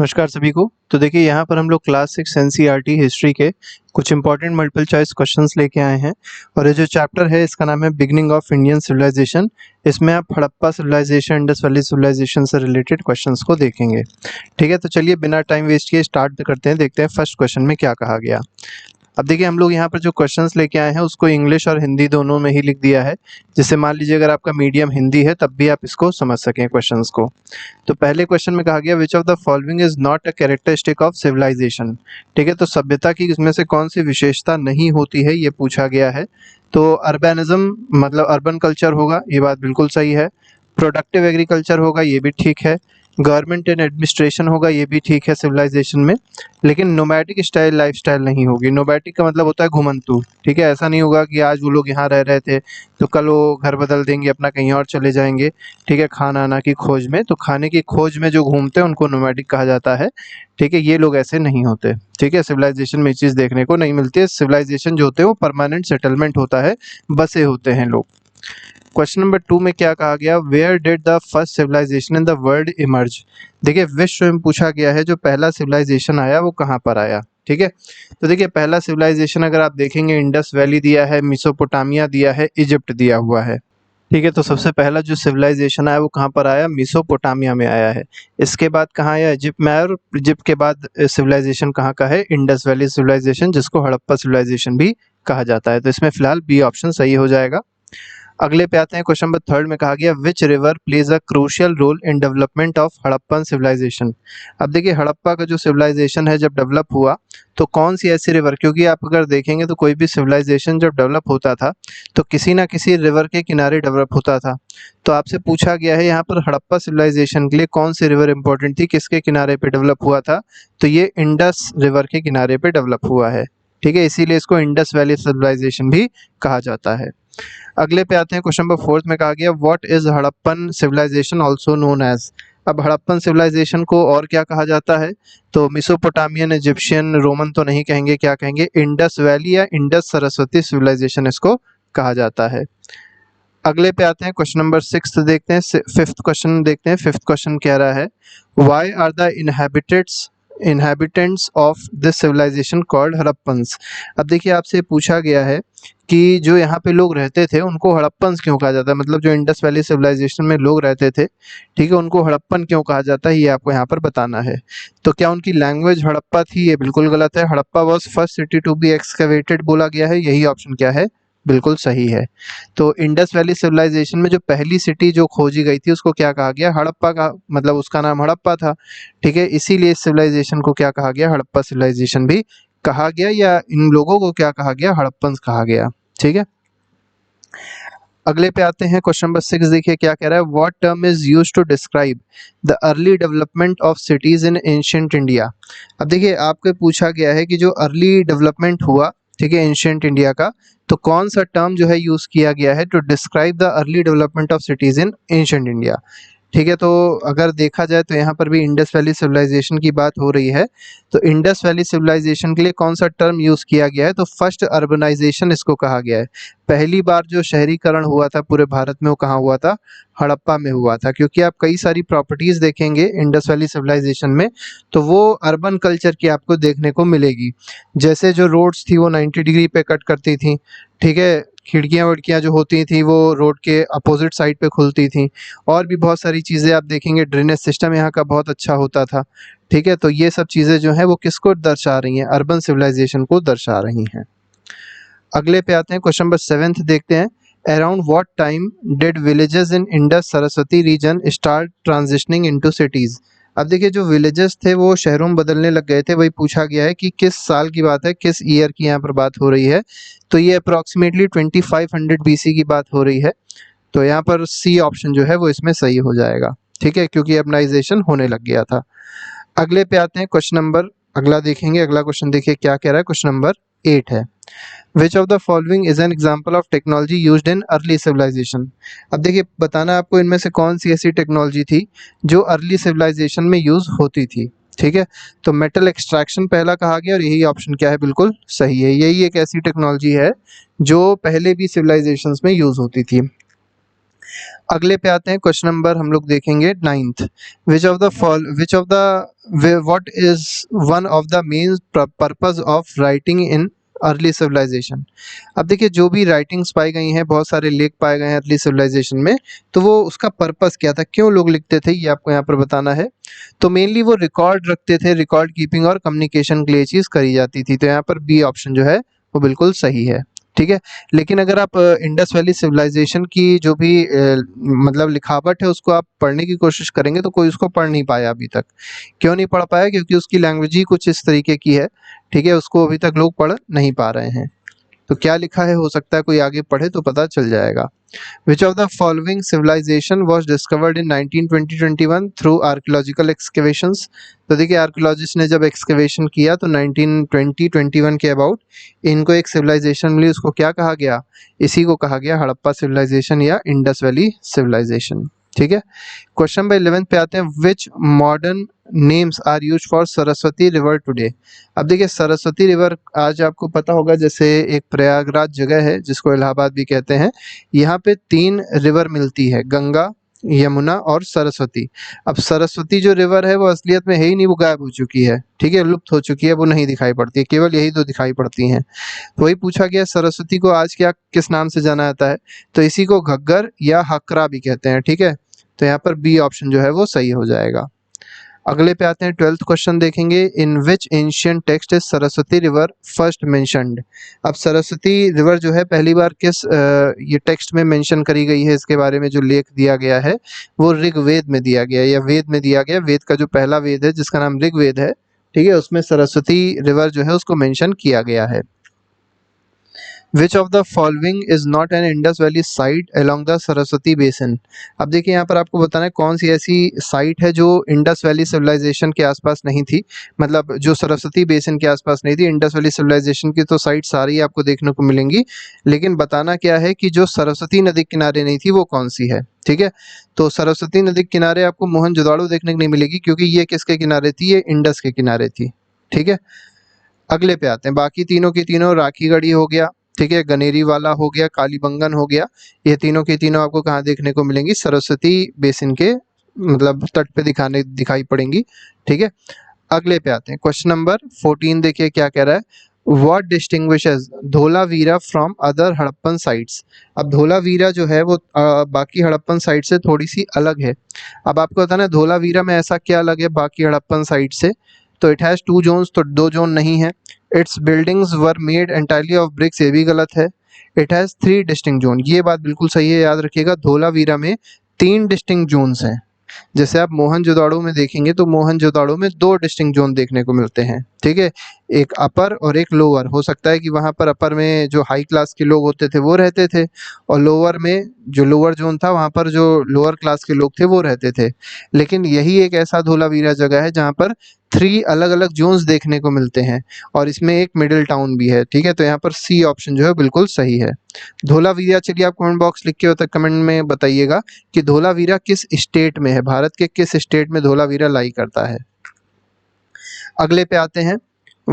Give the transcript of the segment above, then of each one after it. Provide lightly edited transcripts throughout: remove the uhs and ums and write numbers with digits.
नमस्कार सभी को। तो देखिए यहाँ पर हम लोग क्लास 6 एनसीईआरटी हिस्ट्री के कुछ इंपॉर्टेंट मल्टीपल चॉइस क्वेश्चंस लेके आए हैं और ये जो चैप्टर है इसका नाम है बिगिनिंग ऑफ इंडियन सिविलाइजेशन। इसमें आप Harappa civilisation, Indus valley civilisation से रिलेटेड क्वेश्चंस को देखेंगे। ठीक है, तो चलिए बिना टाइम वेस्ट किए स्टार्ट करते हैं। देखते हैं फर्स्ट क्वेश्चन में क्या कहा गया। अब देखिए हम लोग यहाँ पर जो क्वेश्चंस लेके आए हैं उसको इंग्लिश और हिंदी दोनों में ही लिख दिया है, जिससे मान लीजिए अगर आपका मीडियम हिंदी है तब भी आप इसको समझ सकें क्वेश्चंस को। तो पहले क्वेश्चन में कहा गया which of the following is not a characteristic of civilisation. ठीक है, तो सभ्यता की इसमें से कौन सी विशेषता नहीं होती है ये पूछा गया है। तो अर्बेनिज्म मतलब अर्बन कल्चर होगा, ये बात बिल्कुल सही है। प्रोडक्टिव एग्रीकल्चर होगा, ये भी ठीक है। गवर्नमेंट एंड एडमिनिस्ट्रेशन होगा, ये भी ठीक है सिविलाइजेशन में। लेकिन नोमैडिक स्टाइल लाइफ स्टाइल नहीं होगी। नोमैडिक का मतलब होता है घुमंतू। ठीक है, ऐसा नहीं होगा कि आज वो लोग यहाँ रह रहे थे तो कल वो घर बदल देंगे, अपना कहीं और चले जाएंगे। ठीक है, खाना आना की खोज में, तो खाने की खोज में जो घूमते हैं उनको नोमैडिक कहा जाता है। ठीक है, ये लोग ऐसे नहीं होते। ठीक है, सिविलाइजेशन में ये चीज़ देखने को नहीं मिलती है। सिविलाइजेशन जो होते हैं वो परमानेंट सेटलमेंट होता है, बसे होते हैं लोग। क्वेश्चन नंबर 2 में क्या कहा गया, where did the first civilisation in the world emerge. देखिए विश्व में पूछा गया है जो पहला सिविलाइजेशन आया वो कहाँ पर आया। ठीक है, तो देखिए पहला सिविलाइजेशन अगर आप देखेंगे इंडस वैली दिया है, मेसोपोटामिया दिया है, इजिप्ट दिया हुआ है। ठीक है, तो सबसे पहला जो सिविलाइजेशन आया वो कहाँ पर आया, मेसोपोटामिया में आया है। इसके बाद कहाँ आया, इजिप्ट में आया, और इजिप्ट के बाद सिविलाइजेशन कहाँ का है, इंडस वैली सिविलाइजेशन, जिसको हड़प्पा सिविलाइजेशन भी कहा जाता है। तो इसमें फिलहाल बी ऑप्शन सही हो जाएगा। अगले पे आते हैं, क्वेश्चन नंबर 3 में कहा गया which river plays a crucial role in development of Harappan civilisation. अब देखिए हड़प्पा का जो सिविलाइजेशन है जब डेवलप हुआ तो कौन सी ऐसी रिवर, क्योंकि आप अगर देखेंगे तो कोई भी सिविलाइजेशन जब डेवलप होता था तो किसी ना किसी रिवर के किनारे डेवलप होता था। तो आपसे पूछा गया है यहाँ पर हड़प्पा सिविलाइजेशन के लिए कौन सी रिवर इंपॉर्टेंट थी, किसके किनारे पे डेवलप हुआ था। तो ये इंडस रिवर के किनारे पे डेवलप हुआ है। ठीक है, इसीलिए इसको इंडस वैली सिविलाइजेशन भी कहा जाता है। अगले पे आते हैं, क्वेश्चन नंबर 4 में कहा गया what is Harappan civilisation also known as. अब हड़प्पन सिविलाइजेशन को और क्या कहा जाता है, तो मेसोपोटामियन, इजिप्शियन, रोमन तो नहीं कहेंगे, क्या कहेंगे, इंडस वैली या इंडस सरस्वती सिविलाइजेशन इसको कहा जाता है। अगले पे आते हैं, क्वेश्चन नंबर 6 देखते हैं, फिफ्थ क्वेश्चन देखते हैं। फिफ्थ क्वेश्चन कह रहा है why are the inhabitants of this civilisation called Harappans. अब देखिए आपसे पूछा गया है कि जो यहाँ पे लोग रहते थे उनको हड़प्पन्स क्यों कहा जाता है, मतलब जो इंडस वैली सिविलाइजेशन में लोग रहते थे, ठीक है, उनको हड़प्पन क्यों कहा जाता है, ये आपको यहाँ पर बताना है। तो क्या उनकी लैंग्वेज हड़प्पा थी, ये बिल्कुल गलत है। Harappa was first city to be excavated बोला गया है, यही ऑप्शन क्या है, बिल्कुल सही है। तो इंडस वैली सिविलाइजेशन में जो पहली सिटी जो खोजी गई थी उसको क्या कहा गया, हड़प्पा का, मतलब उसका नाम हड़प्पा था। ठीक है, इसीलिए इस सिविलाइजेशन को क्या कहा गया, हड़प्पा सिविलाइजेशन भी कहा गया, या इन लोगों को क्या कहा गया, हड़प्पन्स कहा गया। ठीक है, अगले पे आते हैं, क्वेश्चन नंबर 6 देखिए क्या कह रहा है, what term is used to describe the early development of cities in ancient India. अब देखिए आपको पूछा गया है कि जो अर्ली डेवलपमेंट हुआ, ठीक है, एंशिएंट इंडिया का, तो कौन सा टर्म जो है यूज किया गया है to describe the early development of cities in ancient India. ठीक है, तो अगर देखा जाए तो यहाँ पर भी इंडस वैली सिविलाइजेशन की बात हो रही है, तो इंडस वैली सिविलाइजेशन के लिए कौन सा टर्म यूज किया गया है, तो फर्स्ट अर्बनाइजेशन इसको कहा गया है। पहली बार जो शहरीकरण हुआ था पूरे भारत में वो कहाँ हुआ था, हड़प्पा में हुआ था। क्योंकि आप कई सारी प्रॉपर्टीज देखेंगे इंडस वैली सिविलाइजेशन में तो वो अर्बन कल्चर की आपको देखने को मिलेगी। जैसे जो रोड्स थी वो 90 डिग्री पे कट करती थी। ठीक है, खिड़कियाँ विड़कियाँ जो होती थी वो रोड के अपोजिट साइड पे खुलती थी, और भी बहुत सारी चीज़ें आप देखेंगे। ड्रेनेज सिस्टम यहाँ का बहुत अच्छा होता था। ठीक है, तो ये सब चीज़ें जो हैं वो किसको दर्शा रही हैं, अर्बन सिविलाइजेशन को दर्शा रही हैं। अगले पे आते हैं, क्वेश्चन नंबर 7 देखते हैं, around what time did villages in Indus Saraswati region start transitioning into cities. अब देखिए जो विलेजेस थे वो शहरों में बदलने लग गए थे, वही पूछा गया है कि किस साल की बात है, किस ईयर की यहाँ पर बात हो रही है। तो ये अप्रॉक्सीमेटली 2500 BC की बात हो रही है। तो यहाँ पर सी ऑप्शन जो है वो इसमें सही हो जाएगा। ठीक है, क्योंकि अर्बनाइजेशन होने लग गया था। अगले पे आते हैं, क्वेश्चन नंबर अगला देखेंगे। अगला क्वेश्चन देखिए क्या कह रहा है, क्वेश्चन नंबर 8 है, which of the following is an example of technology used in early civilisation. अब देखिए बताना आपको इनमें से कौन सी ऐसी टेक्नोलॉजी थी जो अर्ली सिविलाइजेशन में यूज होती थी। ठीक है, तो मेटल एक्सट्रैक्शन पहला कहा गया और यही ऑप्शन क्या है, बिल्कुल सही है। यही एक ऐसी टेक्नोलॉजी है जो पहले भी सिविलाइजेशंस में यूज होती थी। अगले पे आते हैं, क्वेश्चन नंबर हम लोग देखेंगे 9th। What is one of the main purpose of writing in early civilisation. अब देखिए, जो भी राइटिंग्स पाई गई हैं, बहुत सारे लेख पाए गए हैं अर्ली सिविलाइजेशन में, तो वो उसका पर्पस क्या था, क्यों लोग लिखते थे, ये आपको यहाँ पर बताना है। तो मेनली वो रिकॉर्ड रखते थे, रिकॉर्ड कीपिंग और कम्युनिकेशन के लिए चीज़ करी जाती थी। तो यहाँ पर बी ऑप्शन जो है वो बिल्कुल सही है। ठीक है, लेकिन अगर आप इंडस वैली सिविलाइजेशन की जो भी मतलब लिखावट है उसको आप पढ़ने की कोशिश करेंगे तो कोई उसको पढ़ नहीं पाया अभी तक। क्यों नहीं पढ़ पाया? क्योंकि उसकी लैंग्वेज ही कुछ इस तरीके की है। ठीक है, उसको अभी तक लोग पढ़ नहीं पा रहे हैं। तो क्या लिखा है, हो सकता है कोई आगे पढ़े तो पता चल जाएगा। Which of the following civilization was discovered in 1920-21 through archaeological excavations? तो देखिए, आर्कियोलॉजिस्ट ने जब एक्सकेवेशन किया तो 1920-21 के अबाउट इनको एक सिविलाइजेशन मिली। उसको क्या कहा गया? इसी को कहा गया हड़प्पा सिविलाइजेशन या इंडस वैली सिविलाइजेशन। ठीक है, क्वेश्चन नंबर 11 पे आते हैं। Which modern names are used for Saraswati river today. अब देखिए, सरस्वती रिवर आज आपको पता होगा, जैसे एक प्रयागराज जगह है जिसको इलाहाबाद भी कहते हैं, यहाँ पे 3 रिवर मिलती है, गंगा, यमुना और सरस्वती। अब सरस्वती जो रिवर है वो असलियत में है ही नहीं, वो गायब हो चुकी है। ठीक है, लुप्त हो चुकी है, वो नहीं दिखाई पड़ती है, केवल यही 2 दिखाई पड़ती हैं। तो वही पूछा गया, सरस्वती को आज क्या किस नाम से जाना जाता है? तो इसी को घग्गर या हकरा भी कहते हैं। ठीक है, तो यहाँ पर बी ऑप्शन जो है वो सही हो जाएगा। अगले पे आते हैं, 12th क्वेश्चन देखेंगे। In which ancient text is Saraswati river first mentioned. अब सरस्वती रिवर जो है पहली बार किस ये टेक्स्ट में मेंशन करी गई है, इसके बारे में जो लेख दिया गया है वो ऋग्वेद में दिया गया है या वेद में दिया गया। वेद का जो पहला वेद है जिसका नाम ऋग्वेद है, ठीक है, उसमें सरस्वती रिवर जो है उसको मेंशन किया गया है। Which of the following is not an Indus Valley site along the Saraswati basin. अब देखिए, यहाँ पर आपको बताना है कौन सी ऐसी साइट है जो इंडस वैली सिविलाइजेशन के आसपास नहीं थी, मतलब जो सरस्वती बेसिन के आसपास नहीं थी। इंडस वैली सिविलाइजेशन की तो साइट सारी आपको देखने को मिलेंगी, लेकिन बताना क्या है कि जो सरस्वती नदी के किनारे नहीं थी वो कौन सी है। ठीक है, तो सरस्वती नदी के किनारे आपको मोहनजोदाड़ो देखने को नहीं मिलेगी, क्योंकि ये किसके किनारे थी? ये इंडस के किनारे थी। ठीक है, अगले पे आते हैं। बाकी तीनों की तीनों, राखीगढ़ी हो गया, ठीक है, गनेरी वाला हो गया, कालीबंगन हो गया, ये तीनों की तीनों आपको कहाँ देखने को मिलेंगी? सरस्वती बेसिन के मतलब तट पे दिखाई पड़ेंगी। ठीक है, अगले पे आते हैं। क्वेश्चन नंबर 14 देखिए क्या कह रहा है। What distinguishes Dholavira from other Harappan sites. अब धोलावीरा जो है वो बाकी हड़प्पन साइट से थोड़ी सी अलग है। अब आपको बताना है धोलावीरा में ऐसा क्या अलग है बाकी हड़प्पन साइट से। तो इट हैज़ 2 जोन्स, तो 2 जोन नहीं है। It's buildings were made entirely of BRICS, ये भी गलत है। इट हैज़ 3 डिस्टिंक्ट जोन, ये बात बिल्कुल सही है, याद रखिएगा। धोलावीरा में 3 डिस्टिंक्ट जोन्स हैं। जैसे आप मोहनजोदाड़ो में देखेंगे तो मोहनजोदाड़ो में 2 डिस्टिंक्ट जोन देखने को मिलते हैं। ठीक है, एक अपर और एक लोअर। हो सकता है कि वहाँ पर अपर में जो हाई क्लास के लोग होते थे वो रहते थे, और लोअर में जो लोअर जोन था वहाँ पर जो लोअर क्लास के लोग थे वो रहते थे। लेकिन यही एक ऐसा धोलावीरा जगह है जहाँ पर 3 अलग अलग जोन्स देखने को मिलते हैं, और इसमें एक मिडिल टाउन भी है। ठीक है, तो यहाँ पर सी ऑप्शन जो है बिल्कुल सही है। धोलावीरा, चलिए आप कमेंट बॉक्स लिख के कमेंट में बताइएगा कि धोलावीरा किस स्टेट में है, भारत के किस स्टेट में धोलावीरा लाई करता है। अगले पे आते हैं।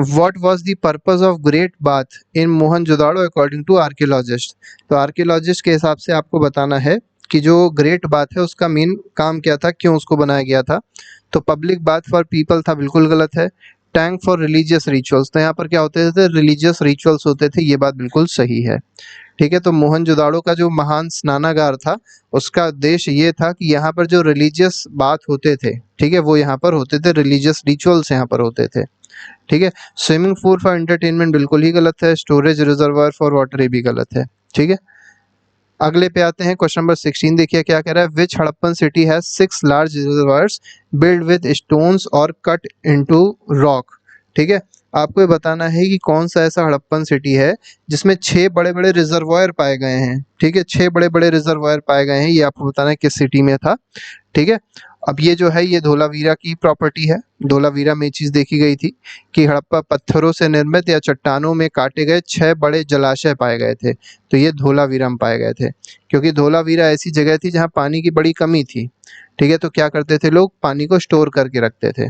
What was the purpose of Great Bath in Mohenjodaro according to archaeologist. तो आर्कियोलॉजिस्ट के हिसाब से आपको बताना है कि जो ग्रेट बाथ है उसका मेन काम क्या था, क्यों उसको बनाया गया था। तो पब्लिक बाथ फॉर पीपल था, बिल्कुल गलत है। टैंक फॉर रिलीजियस रिचुअल्स, तो यहाँ पर क्या होते थे? रिलीजियस रिचुअल्स होते थे, ये बात बिल्कुल सही है। ठीक है, तो मोहनजोदाड़ो का जो महान स्नानागार था उसका उद्देश्य ये था कि यहाँ पर जो रिलीजियस बात होते थे, ठीक है, वो यहाँ पर होते थे, रिलीजियस रिचुअल्स यहाँ पर होते थे। ठीक है, स्विमिंग पूल फॉर एंटरटेनमेंट बिल्कुल ही गलत है। स्टोरेज रिजर्वायर फॉर वाटर, ये भी गलत है। ठीक है, अगले पे आते हैं। क्वेश्चन नंबर 16 देखिए क्या कह रहा है। Which Harappan city has 6 large reservoirs build with stones or cut into rock. ठीक है, आपको ये बताना है कि कौन सा ऐसा हड़प्पन सिटी है जिसमें 6 बड़े बड़े रिजर्वायर पाए गए हैं। ठीक है, 6 बड़े बड़े रिजर्वायर पाए गए हैं, ये आपको बताना है किस सिटी में था। ठीक है, अब ये जो है ये धोलावीरा की प्रॉपर्टी है। धोलावीरा में चीज देखी गई थी कि हड़प्पा पत्थरों से निर्मित या चट्टानों में काटे गए 6 बड़े जलाशय पाए गए थे, तो ये धोलावीरा में पाए गए थे। क्योंकि धोलावीरा ऐसी जगह थी जहाँ पानी की बड़ी कमी थी। ठीक है, तो क्या करते थे लोग? पानी को स्टोर करके रखते थे।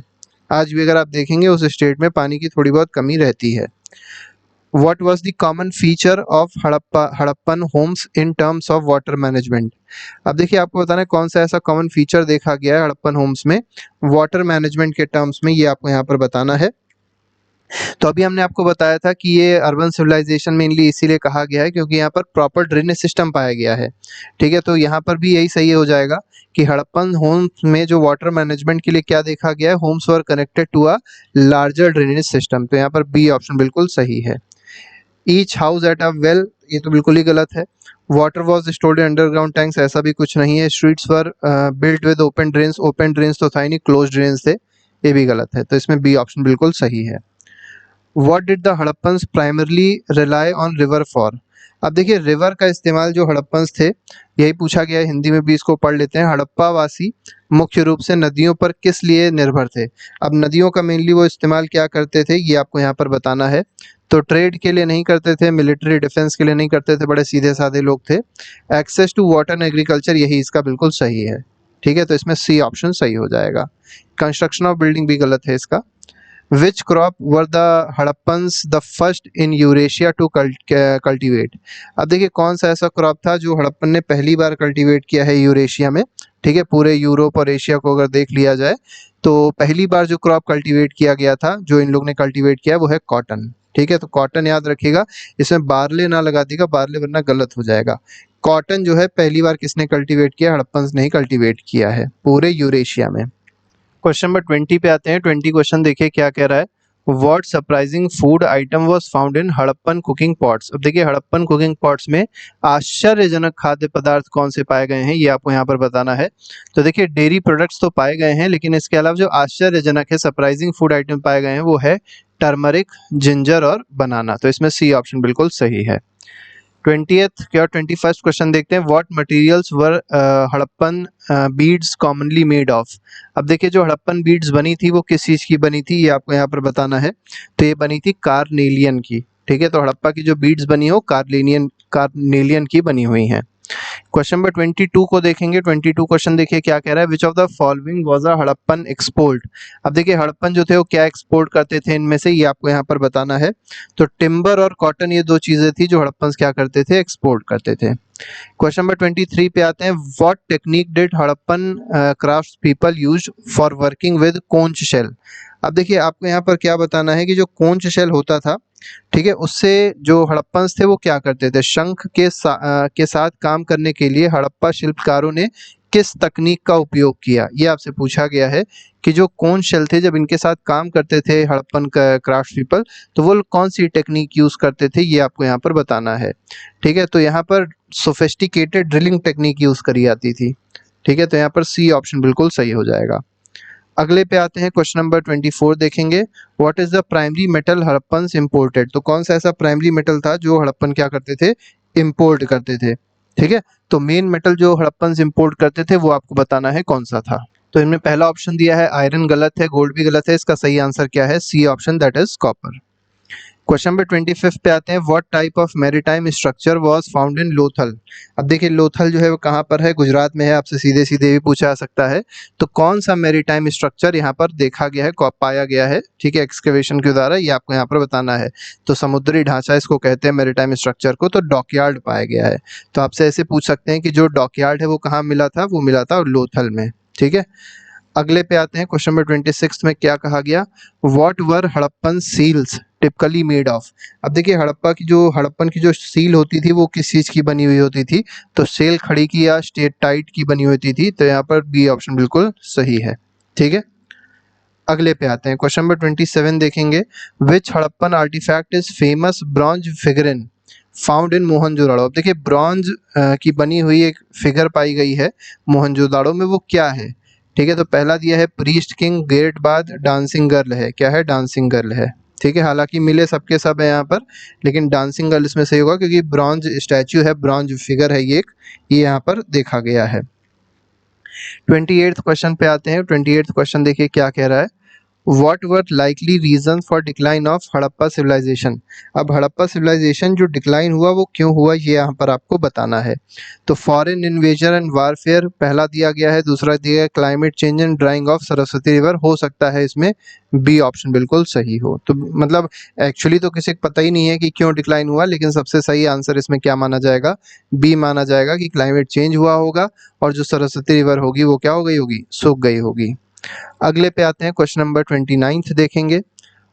आज भी अगर आप देखेंगे उस स्टेट में पानी की थोड़ी बहुत कमी रहती है। What was the common feature of Harappan homes in terms of water management? अब देखिए आपको बताना है कौन सा ऐसा कॉमन फीचर देखा गया है हड़प्पन होम्स में वाटर मैनेजमेंट के टर्म्स में, ये आपको यहाँ पर बताना है। तो अभी हमने आपको बताया था कि ये अर्बन सिविलाइजेशन मेनली इसीलिए कहा गया है क्योंकि यहाँ पर प्रॉपर ड्रेनेज सिस्टम पाया गया है। ठीक है, तो यहाँ पर भी यही सही हो जाएगा कि हड़प्पन होम्स में जो वाटर मैनेजमेंट के लिए क्या देखा गया है, homes were connected to a larger drainage system. तो यहाँ पर बी ऑप्शन बिल्कुल सही है। Each house at a well, ये तो बिल्कुल ही गलत है। Water was stored in underground tanks, ऐसा भी कुछ नहीं है। Streets were built with open drains तो था ही नहीं, क्लोज ड्रेन्स थे, ये भी गलत है। तो इसमें बी ऑप्शन बिल्कुल सही है। What did the Harappans primarily rely on river for? अब देखिए रिवर का इस्तेमाल जो हड़प्पन्स थे, यही पूछा गया है, हिंदी में भी इसको पढ़ लेते हैं। हड़प्पा वासी मुख्य रूप से नदियों पर किस लिए निर्भर थे? अब नदियों का मेनली वो इस्तेमाल क्या करते थे, ये आपको यहाँ पर बताना है। तो ट्रेड के लिए नहीं करते थे, मिलिट्री डिफेंस के लिए नहीं करते थे, बड़े सीधे साधे लोग थे। Access to water and agriculture, यही इसका बिल्कुल सही है। ठीक है, तो इसमें सी ऑप्शन सही हो जाएगा। कंस्ट्रक्शन ऑफ बिल्डिंग भी गलत है इसका। Which crop were the Harappans the first in Eurasia to cultivate? अब देखिए कौन सा ऐसा क्रॉप था जो हड़प्पन ने पहली बार कल्टीवेट किया है यूरेशिया में। ठीक है, पूरे यूरोप और एशिया को अगर देख लिया जाए तो पहली बार जो क्रॉप कल्टीवेट किया गया था, जो इन लोग ने कल्टीवेट किया, वो है कॉटन। ठीक है, तो कॉटन याद रखिएगा, इसमें बार्ले ना लगा देगा, बार्ले वरना गलत हो जाएगा। कॉटन जो है पहली बार किसने कल्टीवेट किया, हड़प्पन्स ने ही कल्टीवेट किया है पूरे यूरेशिया में। क्वेश्चन नंबर 20 पे आते हैं। 20 क्वेश्चन देखिए क्या कह रहा है। What surprising food item was found in Harappan cooking pots? अब देखिए हड़प्पन कुकिंग पॉट्स में आश्चर्यजनक खाद्य पदार्थ कौन से पाए गए हैं, ये आपको यहाँ पर बताना है। तो देखिए डेयरी प्रोडक्ट्स तो पाए गए हैं, लेकिन इसके अलावा जो आश्चर्यजनक है, सरप्राइजिंग फूड आइटम पाए गए हैं, वो है टर्मरिक, जिंजर और बनाना। तो इसमें सी ऑप्शन बिल्कुल सही है। 20th क्या 21st क्वेश्चन देखते हैं। What materials were Harappan beads commonly made of? अब देखिए जो हड़प्पन बीड्स बनी थी वो किस चीज़ की बनी थी, ये आपको यहाँ पर बताना है। तो ये बनी थी कार्नेलियन की। ठीक है, तो हड़प्पा की जो बीड्स बनी हो कार्नेलियन की बनी हुई हैं। क्वेश्चन नंबर 22 को देखेंगे। 22 क्वेश्चन देखिए क्या कह रहा है। Which of the following was a Harappan export? अब देखिए हड़प्पन जो थे वो क्या एक्सपोर्ट करते थे, इनमें से ये आपको यहाँ पर बताना है। तो टिम्बर और कॉटन, ये दो चीजें थी जो हड़प्पन क्या करते थे, एक्सपोर्ट करते थे। क्वेश्चन नंबर 23 पे आते हैं। What technique did Harappan craft people use for working with conch shell? अब देखिए आपको यहाँ पर क्या बताना है कि जो कोंच शेल होता था, ठीक है, उससे जो हड़प्पन्स थे वो क्या करते थे, शंख के साथ काम करने के लिए हड़प्पा शिल्पकारों ने किस तकनीक का उपयोग किया, ये आपसे पूछा गया है कि जो कोन शेल थे जब इनके साथ काम करते थे हड़प्पन क्राफ्ट पीपल, तो वो कौन सी टेक्निक यूज करते थे, ये आपको यहाँ पर बताना है। ठीक है, तो यहाँ पर सोफिस्टिकेटेड ड्रिलिंग टेक्निक यूज करी जाती थी। ठीक है, तो यहाँ पर सी ऑप्शन बिल्कुल सही हो जाएगा। अगले पे आते हैं। क्वेश्चन नंबर 24 देखेंगे। What is the primary metal Harappans imported? तो कौन सा ऐसा प्राइमरी मेटल था जो हड़प्पन क्या करते थे, इंपोर्ट करते थे। ठीक है, तो मेन मेटल जो हड़प्पन्स इंपोर्ट करते थे वो आपको बताना है कौन सा था। तो इनमें पहला ऑप्शन दिया है आयरन, गलत है। गोल्ड भी गलत है। इसका सही आंसर क्या है, C option, that is copper. Question number 25 पे आते हैं। What type of maritime structure was found in Lothal? अब देखिए लोथल जो है वो कहाँ पर है, गुजरात में है। आपसे सीधे सीधे भी पूछा जा सकता है। तो कौन सा मैरीटाइम स्ट्रक्चर यहाँ पर देखा गया है, पाया गया है, ठीक है, एक्सकेवेशन के द्वारा, ये आपको यहाँ पर बताना है। तो समुद्री ढांचा इसको कहते हैं मैरीटाइम स्ट्रक्चर को। तो डॉकयार्ड पाया गया है। तो आपसे ऐसे पूछ सकते हैं कि जो डॉकयार्ड है वो कहाँ मिला था, वो मिला था लोथल में। ठीक है, अगले पे आते हैं। क्वेश्चन नंबर 26 में क्या कहा गया। What were Harappan seals typically made of? अब देखिए हड़प्पन की जो सील होती थी वो किस चीज की बनी हुई होती थी, तो सेल खड़ी की या स्टेट टाइट की बनी होती थी। तो यहाँ पर बी ऑप्शन बिल्कुल सही है। ठीक है, अगले पे आते हैं। क्वेश्चन नंबर 27 देखेंगे। Which Harappan artifact is famous bronze figurine found in Mohenjodaro? अब देखिए ब्रॉन्ज की बनी हुई एक फिगर पाई गई है मोहनजोदाड़ो में, वो क्या है? ठीक है, तो पहला दिया है प्रीस्ट किंग, गेट बाद डांसिंग गर्ल है। क्या है, डांसिंग गर्ल है। ठीक है, हालांकि मिले सबके सब है यहाँ पर, लेकिन डांसिंग गर्ल इसमें सही होगा क्योंकि ब्रॉन्ज स्टैच्यू है, ब्रॉन्ज फिगर है ये एक, ये यहाँ पर देखा गया है। 28th क्वेश्चन पे आते हैं। 28th क्वेश्चन देखिए क्या कह रहा है। What were likely reason for decline of Harappa civilisation. अब हड़प्पा सिविलाइजेशन जो डिक्लाइन हुआ वो क्यों हुआ ये यहाँ पर आपको बताना है। तो फॉरेन इन्वेजन एंड वारफेयर पहला दिया गया है, दूसरा दिया गया climate change and drying of Saraswati river. हो सकता है इसमें बी ऑप्शन बिल्कुल सही हो। तो मतलब एक्चुअली तो किसी को पता ही नहीं है कि क्यों डिक्लाइन हुआ, लेकिन सबसे सही आंसर इसमें क्या माना जाएगा, बी माना जाएगा कि क्लाइमेट चेंज हुआ होगा और जो सरस्वती रिवर होगी वो क्या हो गई होगी, सूख गई होगी। अगले पे आते हैं, क्वेश्चन नंबर 29 देखेंगे।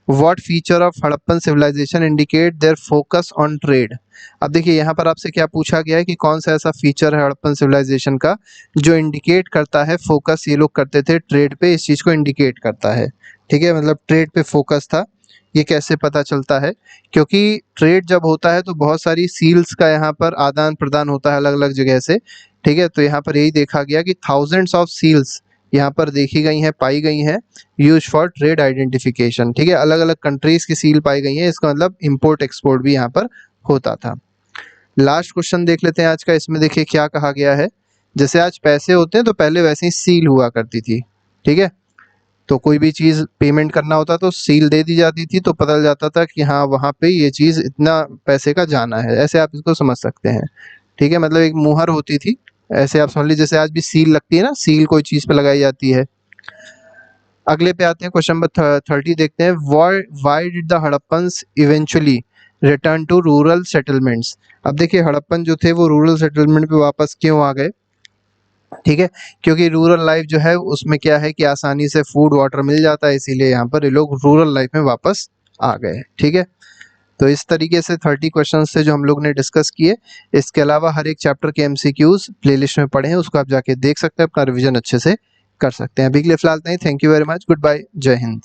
What feature of Harappan civilisation indicate their focus on trade. अब देखिए यहाँ पर आपसे क्या पूछा गया है कि कौन सा ऐसा फीचर है हड़प्पन सिविलाइजेशन का जो इंडिकेट करता है, फोकस ये लोग करते थे ट्रेड पे, इस चीज को इंडिकेट करता है। ठीक है, मतलब ट्रेड पे फोकस था। ये कैसे पता चलता है, क्योंकि ट्रेड जब होता है तो बहुत सारी सील्स का यहाँ पर आदान प्रदान होता है अलग अलग जगह से। ठीक है, तो यहाँ पर यही देखा गया कि थाउजेंड्स ऑफ सील्स यहाँ पर देखी गई हैं, पाई गई हैं, यूज फॉर ट्रेड आइडेंटिफिकेशन। ठीक है, अलग अलग कंट्रीज की सील पाई गई हैं, इसका मतलब इंपोर्ट एक्सपोर्ट भी यहाँ पर होता था। लास्ट क्वेश्चन देख लेते हैं आज का। इसमें देखिए क्या कहा गया है, जैसे आज पैसे होते हैं तो पहले वैसे ही सील हुआ करती थी। ठीक है, तो कोई भी चीज पेमेंट करना होता तो सील दे दी जाती थी, तो पता चल जाता था कि हाँ वहाँ पे ये चीज इतना पैसे का जाना है, ऐसे आप इसको समझ सकते हैं। ठीक है, मतलब एक मुहर होती थी, ऐसे आप समझ लीजिए जैसे आज भी सील लगती है ना, सील कोई चीज पे लगाई जाती है। अगले पे आते हैं, क्वेश्चन नंबर 30 देखते हैं। Why did the Harappans eventually return to rural settlements. अब देखिए हड़प्पन जो थे वो रूरल सेटलमेंट पे वापस क्यों आ गए। ठीक है, क्योंकि रूरल लाइफ जो है उसमें क्या है कि आसानी से फूड वाटर मिल जाता है, इसीलिए यहाँ पर ये लोग रूरल लाइफ में वापस आ गए। ठीक है, तो इस तरीके से 30 क्वेश्चन से जो हम लोग ने डिस्कस किए। इसके अलावा हर एक चैप्टर के एमसीक्यूज प्लेलिस्ट में पढ़े हैं, उसको आप जाके देख सकते हैं, अपना रिवीजन अच्छे से कर सकते हैं। अभी के लिए फिलहाल नहीं, thank you very much, good bye, जय हिंद।